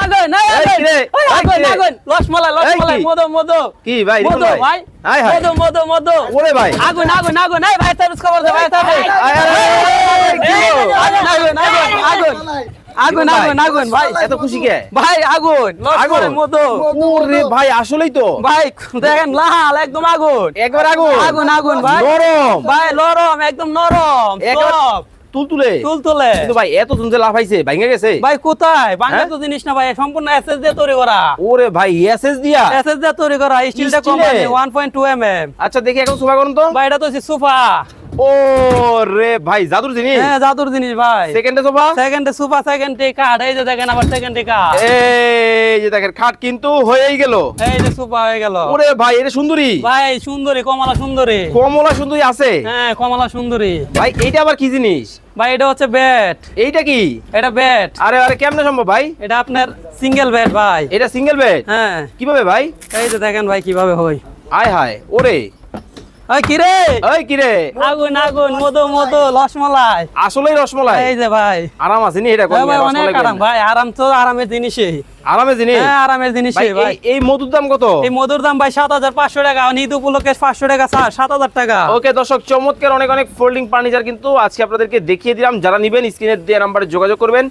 আগুন লসমলাই মধু কি ভাই মধু ভাই হাই হাই মধু ওরে ভাই আগুন এই ভাই সার্ভিস খবর দে ভাই সার্ভিস আগুন ভাই এত খুশি কে ভাই আগুন লসমলাই মধু ওরে ভাই আসলেই তো ভাই দেখেন লাল একদম আগুন একবার আগুন ভাই নরম ভাই নরম একদম নরম একবার তুলতুলে কিন্তু ভাই এত জনজে লাভ আইছে ভাঙে গেছে ভাই কোথায় বাংলা তো জিনিস না ভাই সম্পূর্ণ এসএস দিয়ে তৈরি করা ওরে ভাই এসএস দিয়া এসএস দিয়ে তৈরি করা স্টিলটা কোম্পানি 1.2 mm আচ্ছা দেখি এখন সোফা করুন তো ভাই এটা তো সোফা ও রে ভাই জাদুর জিনিস হ্যাঁ জাদুর জিনিস ভাই সেকেন্ডে সোফা সেকেন্ডে কাঠ এই যে দেখেন আবার সেকেন্ডে কাঠ এই যে দেখেন খাট কিন্তু হয়েই গেল এই যে সোফা হয়ে গেল ওরে ভাই এটা সুন্দরী ভাই সুন্দরী কমলা সুন্দরী আছে হ্যাঁ কমলা সুন্দরী ভাই এইটা আবার কি জিনিস ভাই এটা হচ্ছে বেড এইটা কি এটা বেড আরে আরে কেমনে সম্ভব ভাই এটা আপনার সিঙ্গেল বেড ভাই এটা সিঙ্গেল বেড হ্যাঁ কিভাবে ভাই এই যে দেখেন ভাই কিভাবে হয় আয় হায় ওরে ওই কিরে আগুন মধু রসমলাই আসলেই রসমলাই এই যে ভাই আরাম আছে নি এটা ভাই অনেক আরাম ভাই আরাম তো আরামের জিনিসই আরামের জিনিস হ্যাঁ আরামের জিনিসই ভাই এই মধুর দাম কত এই মধুর দাম ভাই 7500 টাকা ঈদ উপলক্ষে 500 টাকা 7000 টাকা ওকে দর্শক চমৎকার অনেক ফোল্ডিং ফার্নিচার কিন্তু আজকে আপনাদেরকে দেখিয়ে দিলাম যারা নিবেন স্ক্রিনে দেওয়া নাম্বারে যোগাযোগ করবেন